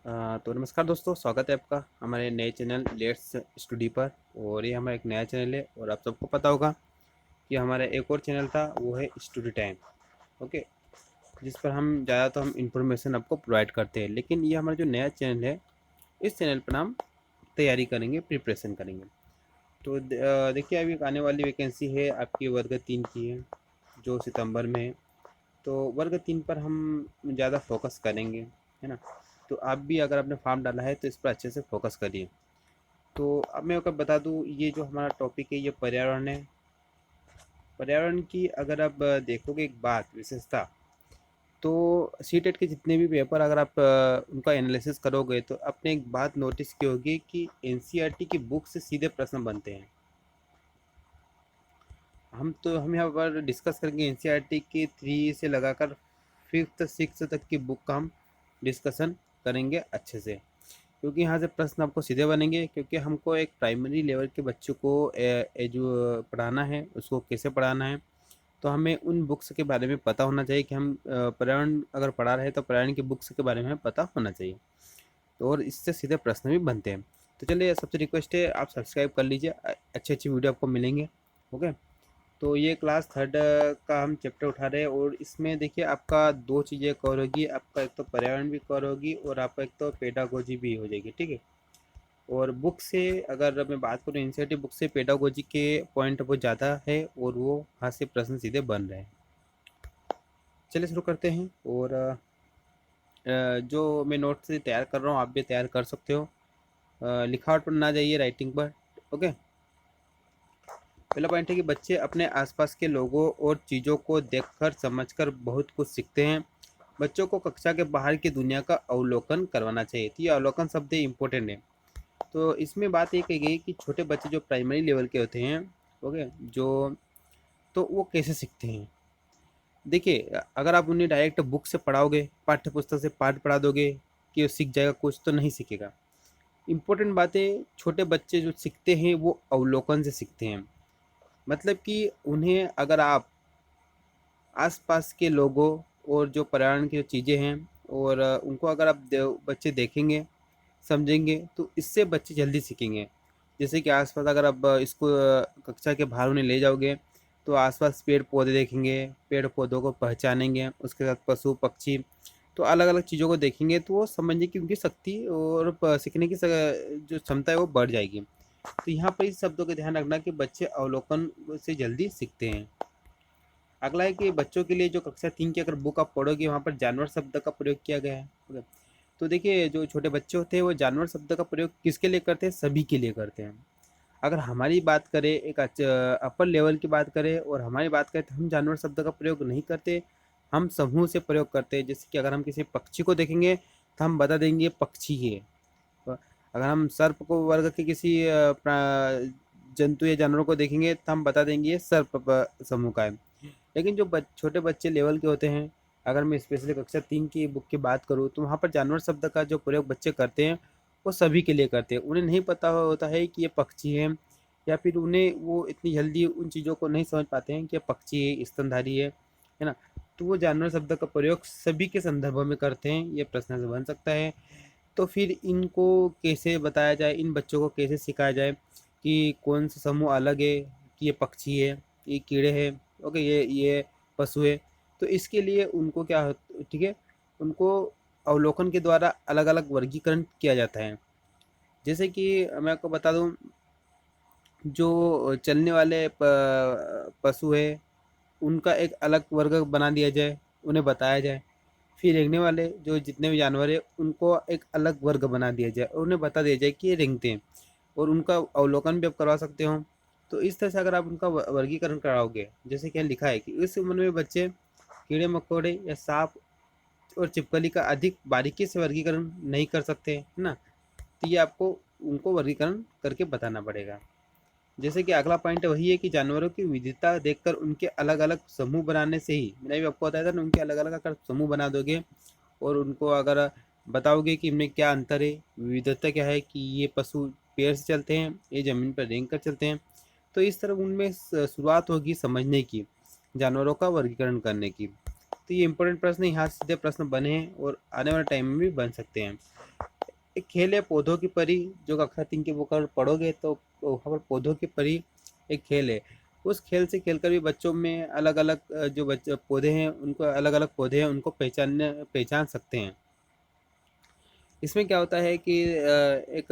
तो नमस्कार दोस्तों, स्वागत है आपका हमारे नए चैनल लेट्स स्टडी पर। और ये हमारा एक नया चैनल है और आप सबको पता होगा कि हमारा एक और चैनल था, वो है स्टडी टाइम। ओके, जिस पर हम ज़्यादा तो हम इंफॉर्मेशन आपको प्रोवाइड करते हैं, लेकिन ये हमारा जो नया चैनल है, इस चैनल पर हम तैयारी करेंगे, प्रिपरेशन करेंगे। तो देखिए, अभी एक आने वाली वैकेंसी है आपकी वर्ग 3 की है, जो सितंबर में है। तो वर्ग 3 पर हम ज़्यादा फोकस करेंगे, है ना। तो आप भी अगर आपने फॉर्म डाला है तो इस पर अच्छे से फोकस करिए। तो अब मैं आपको बता दूं, ये जो हमारा टॉपिक है ये पर्यावरण है। पर्यावरण की अगर आप देखोगे एक बात विशेषता, तो सी टेट के जितने भी पेपर अगर आप उनका एनालिसिस करोगे तो आपने एक बात नोटिस की होगी कि एनसीईआरटी की बुक से सीधे प्रश्न बनते हैं। हम यहाँ पर डिस्कस करेंगे एनसीईआरटी की 3 से लगाकर 5th 6th तक की बुक का हम डिस्कशन करेंगे अच्छे से, क्योंकि यहाँ से प्रश्न आपको सीधे बनेंगे। क्योंकि हमको एक प्राइमरी लेवल के बच्चों को जो पढ़ाना है उसको कैसे पढ़ाना है, तो हमें उन बुक्स के बारे में पता होना चाहिए कि हम पर्यावरण अगर पढ़ा रहे हैं तो पर्यावरण की बुक्स के बारे में हमें पता होना चाहिए। तो और इससे सीधे प्रश्न भी बनते हैं। तो चलिए, सबसे रिक्वेस्ट है आप सब्सक्राइब कर लीजिए, अच्छी अच्छी वीडियो आपको मिलेंगे। ओके, तो ये क्लास थर्ड का हम चैप्टर उठा रहे हैं और इसमें देखिए आपका दो चीज़ें कवर होगी। आपका एक तो पर्यावरण भी कवर होगी और आपका एक तो पेडागोजी भी हो जाएगी, ठीक है। और बुक से अगर मैं बात करूँ, एनसीईआरटी बुक से पेडागोजी के पॉइंट बहुत ज़्यादा है और वो हाथ से प्रश्न सीधे बन रहे हैं। चलिए शुरू करते हैं। और जो मैं नोट से तैयार कर रहा हूँ आप भी तैयार कर सकते हो। लिखावट पर ना जाइए, राइटिंग पर। ओके, पहला पॉइंट है कि बच्चे अपने आसपास के लोगों और चीज़ों को देखकर समझकर बहुत कुछ सीखते हैं। बच्चों को कक्षा के बाहर की दुनिया का अवलोकन करवाना चाहिए। तो ये अवलोकन शब्द इम्पोर्टेंट है। तो इसमें बात ये कही गई कि छोटे बच्चे जो प्राइमरी लेवल के होते हैं, ओके, जो तो वो कैसे सीखते हैं। देखिए, अगर आप उन्हें डायरेक्ट बुक से पढ़ाओगे, पाठ्य पुस्तक से पाठ पढ़ा दोगे कि वो सीख जाएगा कुछ, तो नहीं सीखेगा। इम्पोर्टेंट बातें, छोटे बच्चे जो सीखते हैं वो अवलोकन से सीखते हैं। मतलब कि उन्हें अगर आप आसपास के लोगों और जो पर्यावरण की जो चीज़ें हैं और उनको अगर आप बच्चे देखेंगे, समझेंगे, तो इससे बच्चे जल्दी सीखेंगे। जैसे कि आसपास अगर आप इसको कक्षा के बाहर उन्हें ले जाओगे तो आसपास पेड़ पौधे देखेंगे, पेड़ पौधों को पहचानेंगे, उसके साथ पशु पक्षी, तो अलग अलग चीज़ों को देखेंगे तो वो समझने की उनकी शक्ति और सीखने की जो क्षमता है वो बढ़ जाएगी। तो यहाँ पर इस शब्दों का ध्यान रखना कि बच्चे अवलोकन से जल्दी सीखते हैं। अगला है कि बच्चों के लिए जो कक्षा 3 की अगर बुक आप पढ़ोगे वहाँ पर जानवर शब्द का प्रयोग किया गया है। ओके। तो देखिए, जो छोटे बच्चे होते हैं वो जानवर शब्द का प्रयोग किसके लिए करते हैं? सभी के लिए करते हैं। अगर हमारी बात करें, एक अपर लेवल की बात करें और हमारी बात करें, तो हम जानवर शब्द का प्रयोग नहीं करते, हम समूह से प्रयोग करते हैं। जैसे कि अगर हम किसी पक्षी को देखेंगे तो हम बता देंगे पक्षी है। अगर हम सर्प को वर्ग के किसी जंतु या जानवरों को देखेंगे तो हम बता देंगे ये सर्प समूह का है। लेकिन जो छोटे बच्चे लेवल के होते हैं, अगर मैं स्पेशली कक्षा 3 की बुक की बात करूँ तो वहाँ पर जानवर शब्द का जो प्रयोग बच्चे करते हैं वो सभी के लिए करते हैं। उन्हें नहीं पता होता है कि ये पक्षी है, या फिर उन्हें वो इतनी जल्दी उन चीज़ों को नहीं समझ पाते हैं कि ये पक्षी है, स्तनधारी है ना। तो वो जानवर शब्द का प्रयोग सभी के संदर्भ में करते हैं। ये प्रश्न से बन सकता है। तो फिर इनको कैसे बताया जाए, इन बच्चों को कैसे सिखाया जाए कि कौन सा समूह अलग है, कि ये पक्षी है, ये कीड़े हैं, ओके, ये पशु है। तो इसके लिए उनको क्या ठीक है, उनको अवलोकन के द्वारा अलग अलग वर्गीकरण किया जाता है। जैसे कि मैं आपको बता दूं, जो चलने वाले पशु है उनका एक अलग वर्ग बना दिया जाए, उन्हें बताया जाए। फिर रेंगने वाले जो जितने भी जानवर है उनको एक अलग वर्ग बना दिया जाए और उन्हें बता दिया जाए कि ये रेंगते हैं, और उनका अवलोकन भी आप करवा सकते हो। तो इस तरह से अगर आप उनका वर्गीकरण कराओगे, जैसे कि यहाँ लिखा है कि इस उम्र में बच्चे कीड़े मकोड़े या सांप और छिपकली का अधिक बारीकी से वर्गीकरण नहीं कर सकते, है ना। तो ये आपको उनको वर्गीकरण करके बताना पड़ेगा। जैसे कि अगला पॉइंट वही है कि जानवरों की विविधता देखकर उनके अलग अलग समूह बनाने से ही, मैंने भी आपको बताया था ना, उनके अलग अलग अगर समूह बना दोगे और उनको अगर बताओगे कि इनमें क्या अंतर है, विविधता क्या है, कि ये पशु पेड़ से चलते हैं, ये ज़मीन पर रेंग कर चलते हैं, तो इस तरह उनमें शुरुआत होगी समझने की, जानवरों का वर्गीकरण करने की। तो ये इंपॉर्टेंट प्रश्न यहाँ सीधे प्रश्न बने हैं और आने वाले टाइम में भी बन सकते हैं। एक खेल है पौधों की परी, जो कक्षा 3 की बुक अगर पढ़ोगे तो वहाँ पर पौधों की परी एक खेल है। उस खेल से खेलकर भी बच्चों में अलग अलग जो बच्चे पौधे हैं उनको अलग अलग पौधे हैं उनको पहचान सकते हैं। इसमें क्या होता है कि एक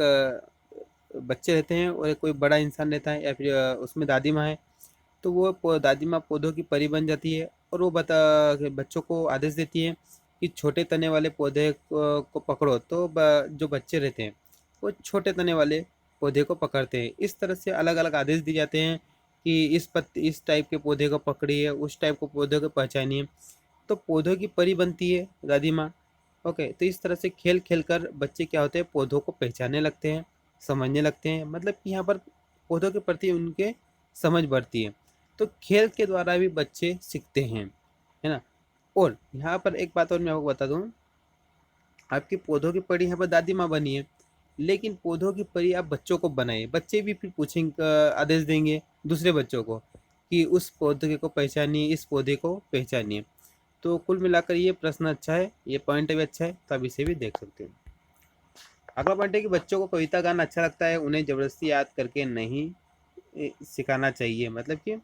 बच्चे रहते हैं और एक कोई बड़ा इंसान रहता है या फिर उसमें दादी माँ है। तो वो दादी माँ पौधों की परी बन जाती है और वो बच्चों को आदेश देती है कि छोटे तने वाले पौधे को पकड़ो। तो जो बच्चे रहते हैं वो छोटे तने वाले पौधे को पकड़ते हैं। इस तरह से अलग अलग आदेश दिए जाते हैं कि इस टाइप के पौधे को पकड़िए, उस टाइप को पौधे को पहचानिए। तो पौधों की परी बनती है दादी माँ। ओके, तो इस तरह से खेल खेल कर बच्चे क्या होते हैं, पौधों को पहचानने लगते हैं, समझने लगते हैं। मतलब कि यहाँ पर पौधों के प्रति उनके समझ बढ़ती है। तो खेल के द्वारा भी बच्चे सीखते हैं, है ना। और यहाँ पर एक बात और मैं आपको बता दूं, आपकी पौधों की परी यहाँ पर दादी माँ बनी है, लेकिन पौधों की परी आप बच्चों को बनाए, बच्चे भी फिर पूछेंगे, आदेश देंगे दूसरे बच्चों को कि उस पौधे को पहचानिए, इस पौधे को पहचानिए। तो कुल मिलाकर ये प्रश्न अच्छा है, ये पॉइंट भी अच्छा है, तो आप इसे भी देख सकते हो। अगला पॉइंट है कि बच्चों को कविता गाना अच्छा लगता है, उन्हें जबरदस्ती याद करके नहीं सिखाना चाहिए। मतलब कि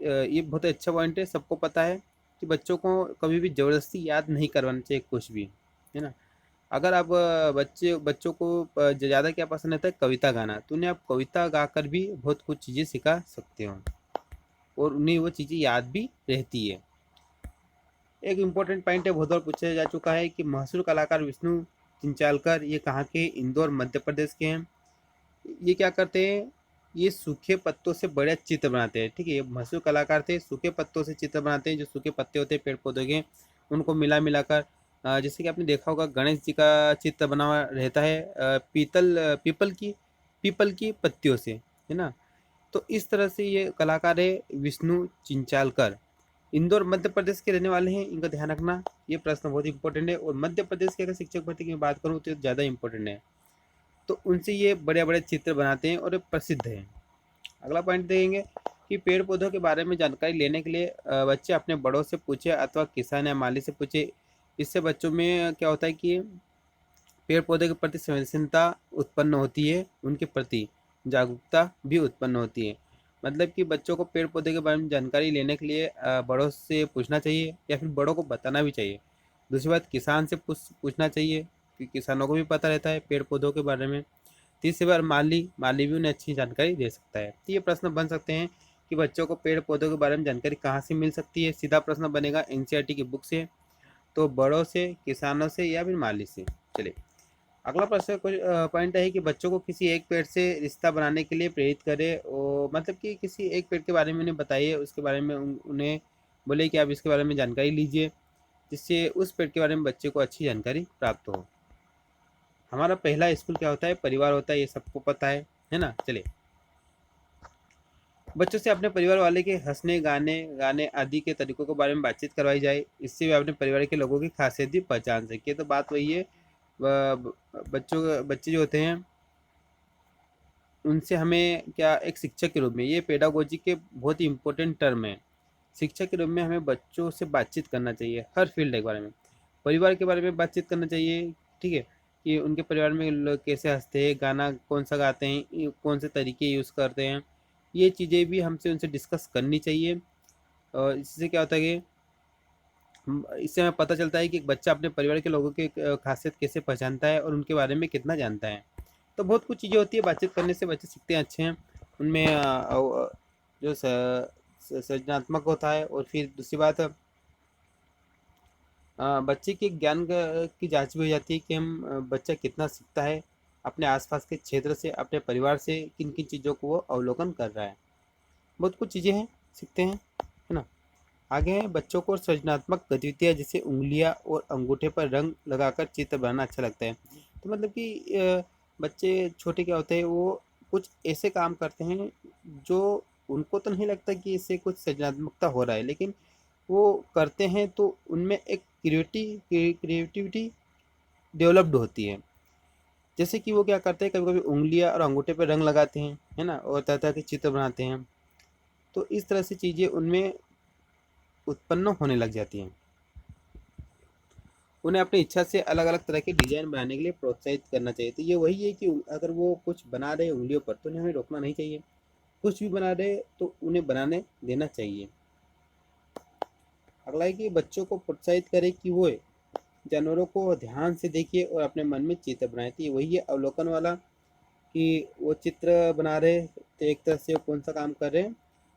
ये बहुत अच्छा पॉइंट है। सबको पता है कि बच्चों को कभी भी ज़बरदस्ती याद नहीं करवाना चाहिए कुछ भी, है ना। अगर आप बच्चों को ज़्यादा क्या पसंद आता है, कविता गाना, तो उन्हें आप कविता गाकर भी बहुत कुछ चीज़ें सिखा सकते हो और उन्हें वो चीज़ें याद भी रहती है। एक इम्पोर्टेंट पॉइंट है, बहुत बार पूछा जा चुका है कि मशहूर कलाकार विष्णु चिंचालकर ये कहाँ के, इंदौर मध्य प्रदेश के हैं। ये क्या करते हैं, ये सूखे पत्तों से बड़े चित्र बनाते हैं। ठीक है, ये मशहूर कलाकार थे, सूखे पत्तों से चित्र बनाते हैं। जो सूखे पत्ते होते हैं पेड़ पौधों के, उनको मिला मिलाकर जैसे कि आपने देखा होगा गणेश जी का चित्र बना हुआ रहता है पीपल की पत्तियों से, है ना। तो इस तरह से ये कलाकार है विष्णु चिंचालकर, इंदौर मध्य प्रदेश के रहने वाले हैं। इनका ध्यान रखना, ये प्रश्न बहुत इंपॉर्टेंट है। और मध्य प्रदेश के अगर शिक्षक भर्ती की मैं बात करूँ तो ज़्यादा इंपॉर्टेंट है। तो उनसे ये बड़े बड़े चित्र बनाते हैं और ये प्रसिद्ध हैं। अगला पॉइंट देखेंगे कि पेड़ पौधों के बारे में जानकारी लेने के लिए बच्चे अपने बड़ों से पूछे अथवा किसान या माली से पूछे। इससे बच्चों में क्या होता है कि पेड़ पौधे के प्रति संवेदनशीलता उत्पन्न होती है, उनके प्रति जागरूकता भी उत्पन्न होती है। मतलब कि बच्चों को पेड़ पौधे के बारे में जानकारी लेने के लिए बड़ों से पूछना चाहिए या फिर बड़ों को बताना भी चाहिए। दूसरी बात, किसान से पूछना चाहिए कि किसानों को भी पता रहता है पेड़ पौधों के बारे में। तीसरी बार माली भी उन्हें अच्छी जानकारी दे सकता है। तो ये प्रश्न बन सकते हैं कि बच्चों को पेड़ पौधों के बारे में जानकारी कहाँ से मिल सकती है। सीधा प्रश्न बनेगा एनसीईआरटी की बुक से, तो बड़ों से, किसानों से या फिर माली से। चलिए अगला प्रश्न कुछ पॉइंट है कि बच्चों को किसी एक पेड़ से रिश्ता बनाने के लिए प्रेरित करें। और मतलब कि किसी एक पेड़ के बारे में उन्हें बताइए, उसके बारे में उन्हें बोले कि आप इसके बारे में जानकारी लीजिए, जिससे उस पेड़ के बारे में बच्चे को अच्छी जानकारी प्राप्त हो। हमारा पहला स्कूल क्या होता है, परिवार होता है, ये सबको पता है ना। चलिए बच्चों से अपने परिवार वाले के हंसने गाने गाने आदि के तरीकों के बारे में बातचीत करवाई जाए। इससे वे अपने परिवार के लोगों की खासियत भी पहचान सके। तो बात वही है, बच्चे जो होते हैं उनसे हमें क्या, एक शिक्षक के रूप में, ये पेडागोजी के बहुत ही इंपॉर्टेंट टर्म है। शिक्षक के रूप में हमें बच्चों से बातचीत करना चाहिए, हर फील्ड के बारे में, परिवार के बारे में बातचीत करना चाहिए। ठीक है, कि उनके परिवार में लोग कैसे हंसते हैं, गाना कौन सा गाते हैं, कौन से तरीके यूज़ करते हैं, ये चीज़ें भी हमसे उनसे डिस्कस करनी चाहिए। और इससे क्या होता है कि इससे हमें पता चलता है कि एक बच्चा अपने परिवार के लोगों की खासियत कैसे पहचानता है और उनके बारे में कितना जानता है। तो बहुत कुछ चीज़ें होती है, बातचीत करने से बच्चे सीखते हैं, अच्छे हैं। उनमें जो सृजनात्मक होता है। और फिर दूसरी बात, बच्चे के ज्ञान की जांच भी हो जाती है कि बच्चा कितना सीखता है अपने आसपास के क्षेत्र से, अपने परिवार से, किन किन चीज़ों को वो अवलोकन कर रहा है। बहुत कुछ चीज़ें हैं, सीखते हैं, है ना। आगे है बच्चों को सृजनात्मक गतिविधियाँ जैसे उंगलियां और अंगूठे पर रंग लगाकर चित्र बनाना अच्छा लगता है। तो मतलब कि बच्चे छोटे क्या होते हैं, वो कुछ ऐसे काम करते हैं जो उनको तो नहीं लगता कि इससे कुछ सृजनात्मकता हो रहा है, लेकिन वो करते हैं तो उनमें एक क्रिएटिविटी डेवलप्ड होती है। जैसे कि वो क्या करते हैं, कभी कभी उंगलियां और अंगूठे पर रंग लगाते हैं, है ना, और तरह तरह के चित्र बनाते हैं। तो इस तरह से चीज़ें उनमें उत्पन्न होने लग जाती हैं। उन्हें अपनी इच्छा से अलग अलग तरह के डिजाइन बनाने के लिए प्रोत्साहित करना चाहिए। तो ये वही है कि अगर वो कुछ बना रहे हैं उंगलियों पर, तो उन्हें हमें रोकना नहीं चाहिए। कुछ भी बना रहे तो उन्हें बनाने देना चाहिए। अगला है कि बच्चों को प्रोत्साहित करें कि वो जानवरों को ध्यान से देखिए और अपने मन में चित्र बनाए। तो ये वही है अवलोकन वाला, कि वो चित्र बना रहे हैं तो एक तरह से वो कौन सा काम कर रहे हैं,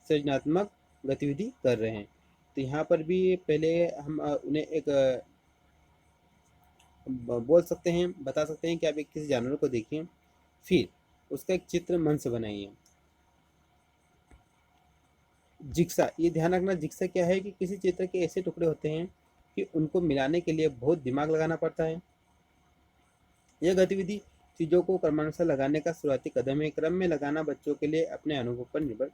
सृजनात्मक गतिविधि कर रहे हैं। तो यहाँ पर भी पहले हम उन्हें एक बोल सकते हैं, बता सकते हैं कि आप एक किसी जानवर को देखिए, फिर उसका एक चित्र मन से बनाइए। जिक्सा, ये ध्यान रखना, जिक्सा क्या है कि किसी चित्र के ऐसे टुकड़े होते हैं कि उनको मिलाने के लिए बहुत दिमाग लगाना पड़ता है। यह गतिविधि चीज़ों को क्रमानुसार लगाने का शुरुआती कदम है। क्रम में लगाना बच्चों के लिए अपने अनुभव पर निर्भर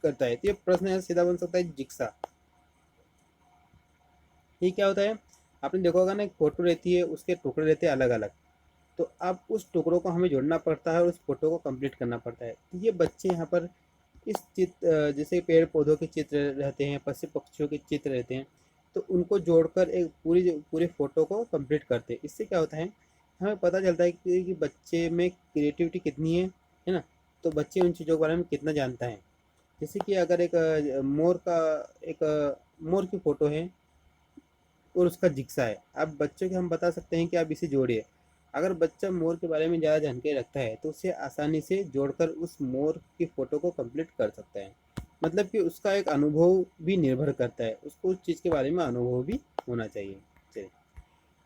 करता है। तो ये प्रश्न यहाँ सीधा बन सकता है, जिक्सा ये क्या होता है? आपने देखा होगा ना, एक फोटो रहती है, उसके टुकड़े रहते हैं अलग अलग, तो अब उस टुकड़ों को हमें जोड़ना पड़ता है और उस फोटो को कंप्लीट करना पड़ता है। तो ये बच्चे यहाँ पर इस चित्र, जैसे पेड़ पौधों के चित्र रहते हैं, पशु पक्षियों के चित्र रहते हैं, तो उनको जोड़कर एक पूरे फोटो को कंप्लीट करते हैं। इससे क्या होता है, हमें पता चलता है कि बच्चे में क्रिएटिविटी कितनी है ना। तो बच्चे उन चीज़ों के बारे में कितना जानता है। जैसे कि अगर एक मोर की फ़ोटो है और उसका जिक्सा है, अब बच्चों के हम बता सकते हैं कि आप इसे जोड़िए। अगर बच्चा मोर के बारे में ज़्यादा जानकारी रखता है तो उसे आसानी से जोड़कर उस मोर की फ़ोटो को कंप्लीट कर सकता है। मतलब कि उसका एक अनुभव भी निर्भर करता है, उसको उस चीज़ के बारे में अनुभव भी होना चाहिए। चलिए,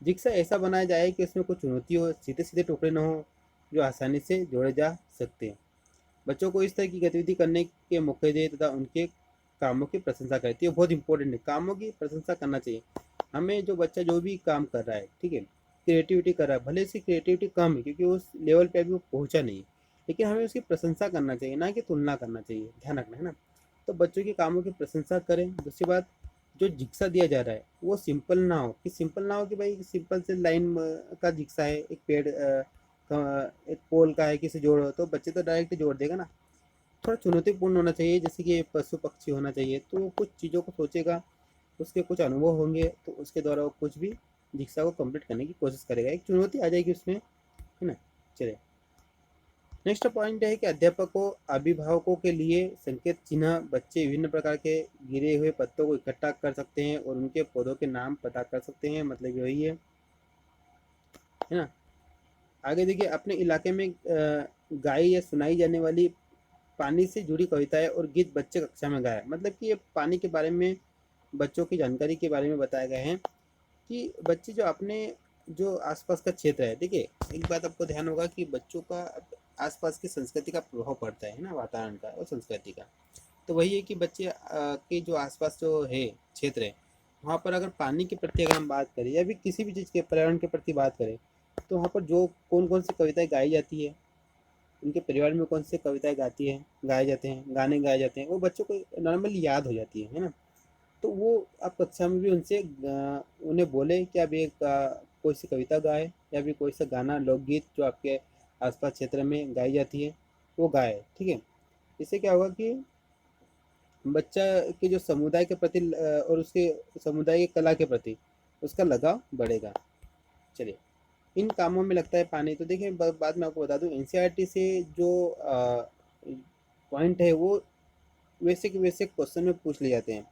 जिक्सा ऐसा बनाया जाए कि उसमें कुछ चुनौती हो, सीधे सीधे टुकड़े न हो, जो आसानी से जोड़े जा सकते हैं। बच्चों को इस तरह की गतिविधि करने के मौके दें तथा उनके कामों की प्रशंसा करें। तो ये बहुत इंपॉर्टेंट है, कामों की प्रशंसा करना चाहिए हमें। जो बच्चा जो भी काम कर रहा है, ठीक है, क्रिएटिविटी कर रहा है, भले उसकी क्रिएटिविटी कम है क्योंकि उस लेवल पे अभी वो पहुंचा नहीं है, लेकिन हमें उसकी प्रशंसा करना चाहिए, ना कि तुलना करना चाहिए। ध्यान रखना है ना। तो बच्चों के कामों की प्रशंसा करें। दूसरी बात, जो जिक्सा दिया जा रहा है वो सिंपल ना हो कि भाई सिंपल से लाइन का जिक्सा है, एक पेड़ एक पोल का है, किसी जोड़ो, तो बच्चे तो डायरेक्ट जोड़ देगा ना। थोड़ा चुनौतीपूर्ण होना चाहिए, जैसे कि पशु पक्षी होना चाहिए, तो वो कुछ चीज़ों को सोचेगा, उसके कुछ अनुभव होंगे, तो उसके द्वारा वो कुछ भी जिक्सा को कंप्लीट करने की कोशिश करेगा, एक चुनौती आ जाएगी उसमें, है ना। चलिए, नेक्स्ट पॉइंट है कि अध्यापकों अभिभावकों के लिए संकेत चिन्ह। बच्चे विभिन्न प्रकार के गिरे हुए पत्तों को इकट्ठा कर सकते हैं और उनके पौधों के नाम पता कर सकते हैं, मतलब यही है ना। आगे देखिए, अपने इलाके में गाई या सुनाई जाने वाली पानी से जुड़ी कविताएं और गीत बच्चे कक्षा में गाए। मतलब कि ये पानी के बारे में, बच्चों की जानकारी के बारे में बताए गए हैं कि बच्चे जो अपने जो आसपास का क्षेत्र है, देखिए एक बात आपको ध्यान होगा कि बच्चों का आसपास की संस्कृति का प्रभाव पड़ता है ना, वातावरण का और संस्कृति का। तो वही है कि बच्चे के जो आसपास जो है क्षेत्र है, वहाँ पर अगर पानी के प्रति अगर हम बात करें या भी किसी भी चीज़ के पर्यावरण के प्रति बात करें, तो वहाँ पर जो कौन कौन सी कविताएं गाई जाती है, उनके परिवार में कौन सी कविताएं गाए जाते हैं, गाने गाए जाते हैं, वो बच्चों को नॉर्मली याद हो जाती है ना। तो वो आप कक्षा में भी उनसे उन्हें बोले कि आप एक कोई सी कविता गाए या फिर कोई सा गाना लोकगीत जो आपके आसपास क्षेत्र में गाई जाती है वो गाए, ठीक है। इससे क्या होगा कि बच्चा के जो समुदाय के प्रति और उसके समुदाय की कला के प्रति उसका लगाव बढ़ेगा। चलिए, इन कामों में लगता है पानी। तो देखिए, बाद में आपको बता दूं, एनसीईआरटी से जो पॉइंट है वो वैसे के वैसे क्वेश्चन में पूछ लिए जाते हैं।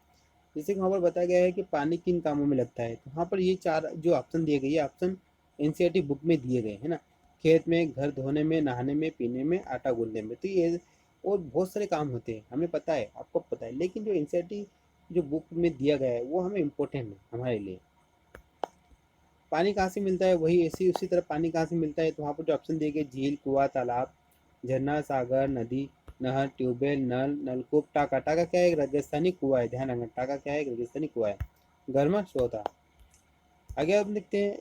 जैसे कि वहाँ पर बताया गया है कि पानी किन कामों में लगता है, तो वहाँ पर ये चार जो ऑप्शन दिए गए, ये ऑप्शन एनसीईआरटी बुक में दिए गए है ना। खेत में, घर धोने में, नहाने में, पीने में, आटा गूंदने में। तो ये और बहुत सारे काम होते हैं, हमें पता है, आपको पता है, लेकिन जो एनसीईआरटी जो बुक में दिया गया है वो हमें इम्पोर्टेंट है हमारे लिए। पानी कहाँ से मिलता है, वही ऐसी उसी तरह पानी कहाँ से मिलता है, तो वहाँ पर जो ऑप्शन दिए गए, झील, कुआं, तालाब, झरना, सागर, नदी, नहर, ट्यूबवेल, नल, नलकूप। टाका, टाका क्या है, एक राजस्थानी कुआं है। ध्यान रखना, टाका क्या है, एक राजस्थानी कुआं है। गर्म स्रोत। आगे आप देखते हैं,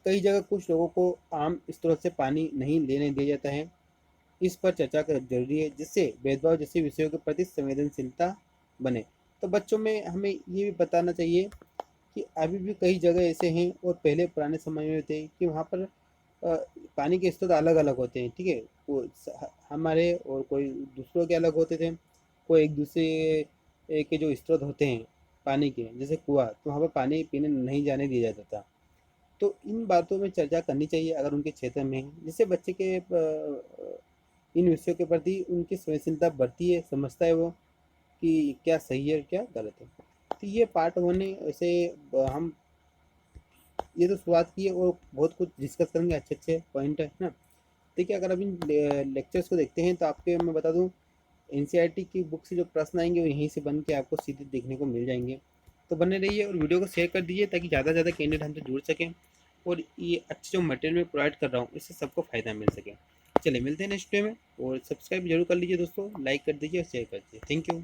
कई जगह कुछ लोगों को आम स्रोत से पानी नहीं लेने दिया जाता है। इस पर चर्चा कर जरूरी है, जिससे भेदभाव जैसे विषयों के प्रति संवेदनशीलता बने। तो बच्चों में हमें ये भी बताना चाहिए कि अभी भी कई जगह ऐसे हैं और पहले पुराने समय में थे कि वहाँ पर अ, पानी के स्रोत अलग अलग होते हैं, ठीक है। वो हमारे और कोई दूसरों के अलग होते थे। कोई एक दूसरे के जो स्रोत होते हैं पानी के, जैसे कुआं, तो वहाँ पर पानी पीने नहीं जाने दिया जाता था। तो इन बातों में चर्चा करनी चाहिए अगर उनके क्षेत्र में है, जिससे बच्चे के इन विषयों के प्रति उनकी संवेदनशीलता बढ़ती है, समझता है वो कि क्या सही है और क्या गलत है। तो ये पार्ट 1 है। वैसे हम ये तो शुरुआत की है और बहुत कुछ डिस्कस करेंगे, अच्छे अच्छे पॉइंट है ना। देखिए अगर अब इन लेक्चर्स को देखते हैं तो आपके मैं बता दूं, एनसीईआरटी की बुक से जो प्रश्न आएंगे वो यहीं से बन के आपको सीधे देखने को मिल जाएंगे। तो बने रहिए और वीडियो को शेयर कर दीजिए ताकि ज़्यादा से ज़्यादा कैंडिडेट हमसे जुड़ सकें और ये अच्छे जो मटेरियल मैं प्रोवाइड कर रहा हूँ इससे सबको फ़ायदा मिल सके। चलिए मिलते हैं नेक्स्ट वीडियो में, और सब्सक्राइब जरूर कर लीजिए दोस्तों, लाइक कर दीजिए और शेयर कर दीजिए। Thank you.